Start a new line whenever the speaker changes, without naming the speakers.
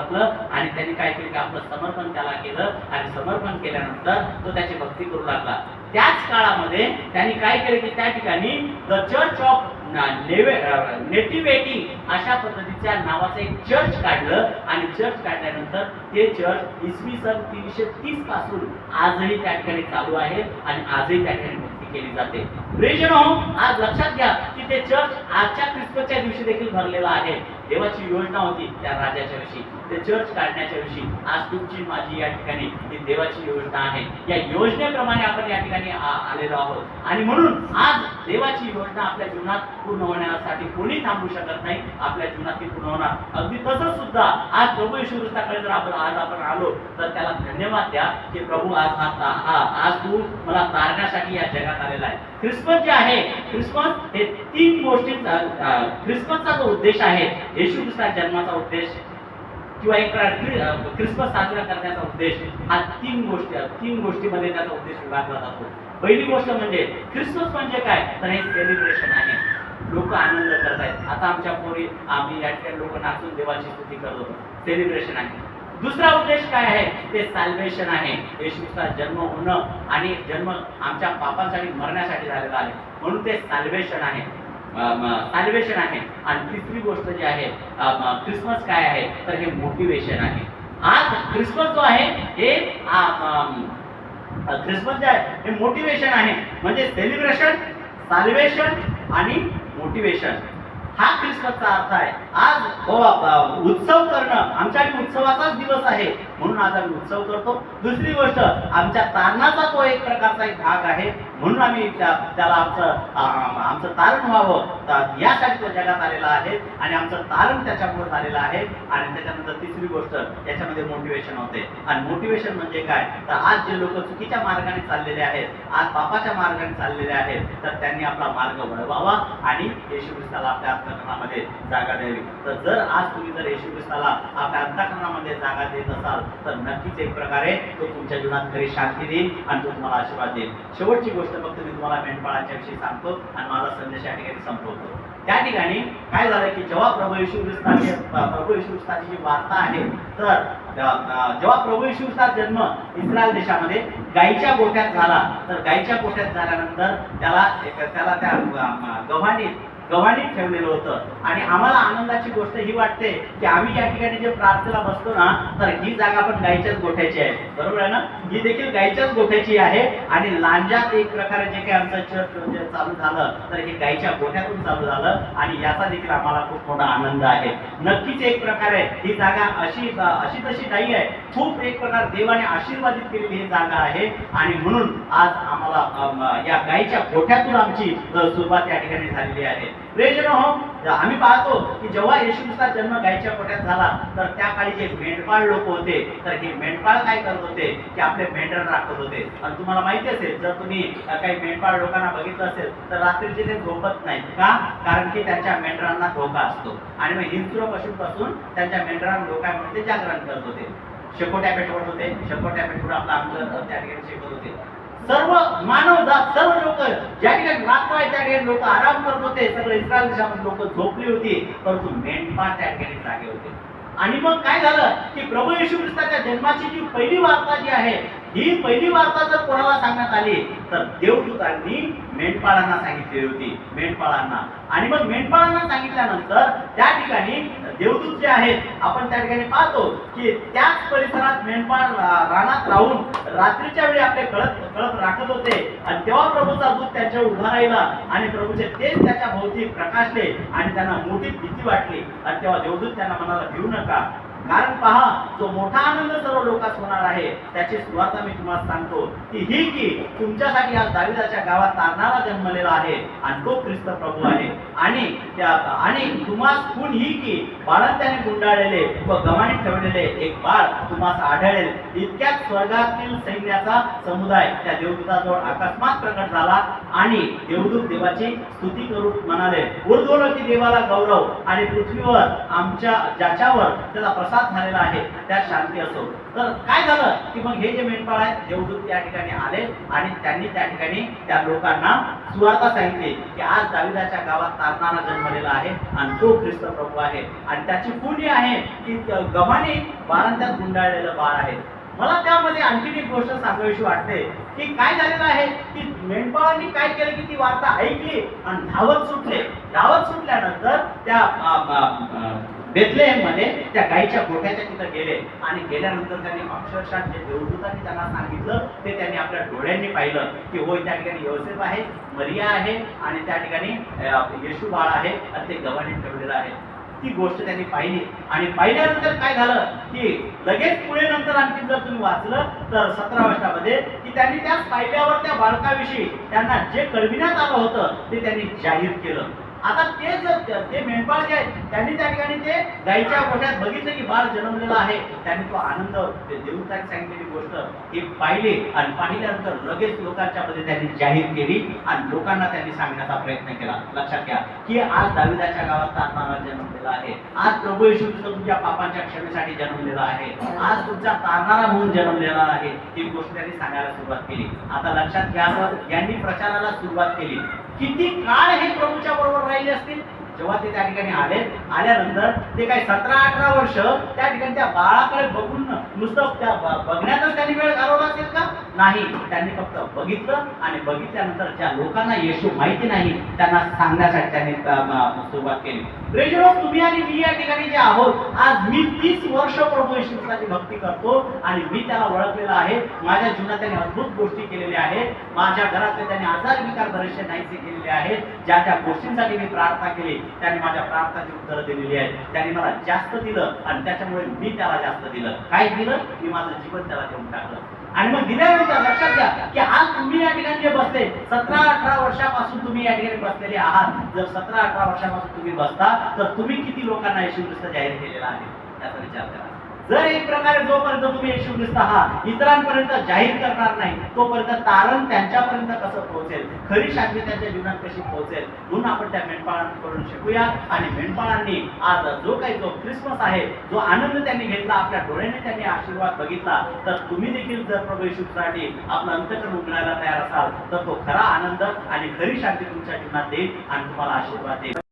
ओळखलं आणि त्यांनी काय केलं की आपलं समर्पण त्याला केलं आणि समर्पण केल्यानंतर तो त्याची भक्ती करू लागला. त्याच काळामध्ये त्यांनी काय केलं की त्या ठिकाणी द चर्च ऑफ नेटिव्हिटी अशा पद्धतीच्या नावाचं एक चर्च काढलं आणि चर्च काढल्यानंतर ते चर्च इसवी सन 330 पासून आजही त्या ठिकाणी चालू आहे आणि आजही त्या ठिकाणी भक्ती केली जाते. प्रेजनो, आज लक्षात घ्या की ते चर्च आजच्या ख्रिसमसच्या दिवशी देखील भरलेलं आहे. देवाची योजना होती त्या राजाच्या विषयी, ते चर्च काढण्याच्या विषयी. आज तुमची माझी या ठिकाणी ही देवाची योजना आहे. या योजनेप्रमाणे आपण या ठिकाणी आलेलो आहोत आणि म्हणून आज देवाची योजना आपल्या जीवनात पूर्ण होण्यासाठी कोणी थांबू शकत नाही. आपल्या जीवनात ती पूर्ण होणार. अगदी तसंच सुद्धा आज प्रभू येशू ख्रिस्ताकडे जर आपण आलो तर त्याला धन्यवाद द्या की प्रभू आज तू मला तारण्यासाठी या जगात आलेला आहे. ख्रिसमस जे आहे, ख्रिसमस हे 3 गोष्टींचा ख्रिसमसचा जो उद्देश आहे, येशू ख्रिस्ताच्या जन्माचा उद्देश किंवा एक ख्रिसमस साजरा करण्याचा उद्देश, हा 3 गोष्टीमध्ये त्याचा उद्देश विभागला जातो. पहिली गोष्ट म्हणजे ख्रिसमस म्हणजे काय, तर हे सेलिब्रेशन आहे. लोक आनंद करतायत. आता आमच्या पोरी आम्ही या ठिकाणी लोक नाचून देवाची स्तुती करत होतो. सेलिब्रेशन आहे. दुसरा उद्देश काय आहे, ते सॅल्वेशन आहे. येशू ख्रिस्ताचा जन्म होणं आणि जन्म आमच्या पापांसाठी मरण्यासाठी झालेला आहे, म्हणून ते सॅल्वेशन आहे. सॅल्वेशन आहे. आणि तिसरी गोष्ट जी आहे ख्रिसमस काय आहे, तर हे मोटिवेशन आहे. आज ख्रिसमस जो आहे हे ख्रिसमस जे आहे हे मोटिवेशन आहे. म्हणजे सेलिब्रेशन, सॅल्वेशन आणि मोटिवेशन हा ख्रिसमसचा अर्थ आहे. आज उत्सव करणं आमच्यासाठी उत्सवाचाच दिवस आहे, म्हणून आज आम्ही उत्सव करतो. दुसरी गोष्ट, आमच्या तारणाचा तो एक प्रकारचा एक भाग आहे, म्हणून आम्ही त्याला आमचं तारण व्हावं यासाठी तो जगात आलेला आहे आणि आमचं तारण त्याच्यामुळे झालेलं आहे. आणि त्याच्यानंतर तिसरी गोष्ट, याच्यामध्ये मोटिवेशन होते. आणि मोटिवेशन म्हणजे काय, तर आज जे लोक चुकीच्या मार्गाने चाललेले आहेत, आज पापाच्या मार्गाने चाललेले आहेत, तर त्यांनी आपला मार्ग वळवावा आणि येशू ख्रिस्ताला आपल्या अंतःकरणामध्ये जागा द्यावी. तर जर आज तुम्ही जर येशू ख्रिस्ताला आपल्या अंतःकरणामध्ये जागा देत असाल तर नक्कीच एक प्रकारे तो तुमच्या जीवनात खरी शांती देईल आणि तो तुम्हाला आशीर्वाद देईल. शेवटची गोष्ट फक्त मी तुम्हाला मेंढपाळांच्या विषयी सांगतो आणि माझा संदेश या ठिकाणी संपवतो. त्या ठिकाणी काय झालं की जेव्हा प्रभू येशू ख्रिस्ताची जी वार्ता आहे, तर जेव्हा प्रभू येशू ख्रिस्ताचा जन्म इस्रायल देशामध्ये गाईच्या गोठ्यात झाला, तर गाईच्या गोठ्यात झाल्यानंतर त्याला त्या गव्हाणीत ठेवलेलं होतं. आणि आम्हाला आनंदाची गोष्ट ही वाटते की आम्ही या ठिकाणी जे प्रार्थनेला बसतो ना, तर ही जागा पण गाईच्याच गोठ्याची आहे. बरोबर आहे ना, ही देखील गाईच्याच गोठ्याची आहे. आणि लांजात एक प्रकारे जे काही आमचं चर्च चालू झालं, तर हे गाईच्या गोठ्यातून चालू झालं आणि याचा देखील आम्हाला खूप मोठा आनंद आहे. नक्कीच एक प्रकारे ही जागा अशी तशी नाही आहे, खूप एक प्रकारे देवाने आशीर्वादित केलेली ही जागा आहे. आणि म्हणून आज आम्हाला या गाईच्या गोठ्यातून आमची सुरुवात या ठिकाणी झालेली आहे. प्रेजन हो, आम्ही पाहतो की जेव्हा येशू ख्रिस्ताचा जन्म गाईच्या गोठ्यात झाला, तर त्या काळी जे मेंढपाळ लोक होते, तर हे मेंढपाळ काय करत होते की आपले मेंढर राखत होते. आणि तुम्हाला माहिती असेल, जर तुम्ही काही मेंढपाळ लोकांना बघितलं असेल तर रात्रीचे ते झोपत नाहीत. का? कारण की त्यांच्या मेंढरांना धोका असतो आणि मग हिंस्र पशूंपासून त्यांच्या मेंढरांना धोक्यामुळे ते जागरण करत होते. शेकोट्या पेटवत होते. शेकोट्या पेटवून आपलं अंतर त्या ठिकाणी शेकत होते. सर्व मानवजात, सर्व लोक ज्या ठिकाणी रात्र आहे त्या ठिकाणी लोक आराम करत होते. सगळं इस्रायल देशामध्ये लोक झोपली होती, परंतु मेंढपाळ त्या ठिकाणी जागे होते. आणि मग काय झालं की प्रभू येशू ख्रिस्ताच्या जन्माची जी पहिली वार्ता जी आहे, ही पहिली वार्ता जर कोणाला सांगण्यात आली तर देवदूतांनी मेंढपाळांना सांगितली होती. मेंढपाळांना. आणि मग मेंढपाळांना सांगितल्यानंतर त्या ठिकाणी देवदूत जे आहेत, आपण त्या ठिकाणी पाहतो की त्याच परिसरात मेंढपाळ रानात राहून रात्रीच्या वेळी आपले कळप राखत होते. आणि तेव्हा प्रभूचा दूत त्यांच्यावर उभा राहिला आणि प्रभूचे तेज त्याच्या भोवती प्रकाशले आणि त्यांना मोठी भीती वाटली. आणि तेव्हा देवदूत त्यांना म्हणाला, भिऊ नका, कारण पहा, जो मोठा आनंद सर्व लोकांस होणार आहे त्याची सुरुवात मी तुम्हाला सांगतो की ही की तुमच्यासाठी आज दाविदाच्या गावात तारणारा जन्मलेला आहे आणि तो ख्रिस्त प्रभू आहे. आणि तुम्हास खूण ही की बाळंत्याने गुंडाळलेले व गव्हाणीत ठेवलेले एक बाळ तुम्हास आढळेल. इतक्यात स्वर्गातील सैन्याचा समुदाय त्या देवदूताजवळ अकस्मात प्रकट झाला आणि देवदूत देवाची स्तुती करून म्हणाले, ऊर्ध्वलोकी देवाला गौरव आणि पृथ्वीवर आमच्या ज्याच्यावर त्याचा प्रसाद प्रसाद झालेला आहे त्यात शांती असो. तर काय झालं की मग हे जे मेंढपाळ आहेत देवदूत या ठिकाणी आले आणि त्यांनी त्या ठिकाणी त्या लोकांना सुवार्ता सांगितली की आज दाविदाच्या गावात तारणारा जन्मलेला आहे आणि तो ख्रिस्त प्रभू आहे आणि त्याची पुण्य आहे की गव्हाणे बाळंत्यात गुंडाळलेलं बाळ आहे. मला त्यामध्ये आणखी एक गोष्ट सांगावीशी वाटते की काय झालेलं आहे की मेंढपाळांनी काय केलं की ती वार्ता ऐकली आणि धावत सुटले. धावत सुटल्यानंतर त्या बेथलेहेम मध्ये त्या गाईच्या गोठ्याच्या तिथं गेले आणि गेल्यानंतर त्यांनी अक्षरशः जे देवदूतांनी त्यांना सांगितलं ते त्यांनी आपल्या डोळ्यांनी पाहिलं की होय त्या ठिकाणी योसेफ आहे, मरिया आहे आणि त्या ठिकाणी येशू बाळ आहे आणि ते गव्हाणे ठेवलेलं आहे. ती गोष्ट त्यांनी पाहिली आणि पाहिल्यानंतर काय झालं की लगेच पुढे नंतर आणखी जर तुम्ही वाचलं तर 17 वर्षामध्ये की त्यांनी त्याच पाहिल्यावर त्या बाळकाविषयी त्यांना जे कळविण्यात आलं होतं ते त्यांनी जाहीर केलं. आता ते मेंढपाळ जे आहेत त्यांनी त्या ठिकाणी ते गाईच्या गोठ्यात बघितलं की बाळ जन्मलेला आहे. त्यांनी तो आनंद देवदूतांनी सांगितलेली गोष्ट ही पाहिली आणि पाहिल्यानंतर लगेच लोकांच्या मध्ये त्यांनी जाहीर केली आणि लोकांना त्यांनी सांगण्याचा प्रयत्न केला. लक्षात घ्या की आज दाविदाच्या गावात तारणारा जन्मलेला आहे. आज प्रभू येशू ख्रिस्त तुमच्या पापांच्या क्षमेसाठी जन्मलेला आहे. आज तुमचा तारणारा म्हणून जन्मलेला आहे. ही गोष्ट त्यांनी सांगायला सुरुवात केली. आता लक्षात घ्या यांनी प्रचाराला सुरुवात केली. किती काळ हे प्रभूच्या बरोबर राहिले असतील. जेव्हा ते त्या ठिकाणी आल्यानंतर ते काय 17-18 वर्ष त्या ठिकाणी त्या बाळाकडे बघून नुसतं त्या बघण्यातच त्यांनी वेळ घालवला असेल का? नाही, त्यांनी फक्त बघितलं आणि बघितल्यानंतर ज्या लोकांना येशू माहिती नाही त्यांना सांगण्यासाठी त्यांनी सुरुवात केली. प्रेजरो तुम्ही आणि मी या ठिकाणी जे आहोत आज मी 30 वर्ष प्रभू येशू ख्रिस्ताची भक्ती करतो आणि मी त्याला ओळखलेला आहे. माझ्या जीवनात त्यांनी अद्भुत गोष्टी केलेल्या आहेत. माझ्या घरातले त्यांनी आजार विकार बरेचसे नाहीसे केलेले आहेत. ज्या त्या गोष्टींसाठी मी प्रार्थना केली त्यांनी माझ्या प्रार्थनाची उत्तरं दिलेली आहेत. त्यांनी मला जास्त दिलं आणि त्याच्यामुळे मी त्याला जास्त दिलं. काय दिलं? मी माझं जीवन त्याला देऊन टाकलं. आणि मग दिल्यानंतर लक्षात घ्या की आज तुम्ही या ठिकाणी जे बसले 17-18 वर्षापासून तुम्ही या ठिकाणी बसलेले आहात. जर 17-18 वर्षापासून तुम्ही बसता तर तुम्ही किती लोकांना येशू ख्रिस्त जाहीर केलेला आहे याचा विचार करा. जर एक प्रकारे जोपर्यंत तुम्ही येशू ख्रिस्त हा इतरांपर्यंत जाहीर करणार नाही तोपर्यंत तारण त्यांच्यापर्यंत कसं पोहोचेल, खरी शांती त्यांच्या जीवनात कशी पोहोचेल. म्हणून आपण त्या मेंढपाळांकडून शिकूया आणि मेंढपाळांनी आज जो काही जो ख्रिसमस आहे जो आनंद त्यांनी घेतला आपल्या डोळ्याने त्यांनी आशीर्वाद बघितला तर तुम्ही देखील जर प्रभू येशूसाठी आपलं अंतःकरण उघडायला तयार असाल तर तो खरा आनंद आणि खरी शांती तुमच्या जीवनात देईल आणि तुम्हाला आशीर्वाद देईल.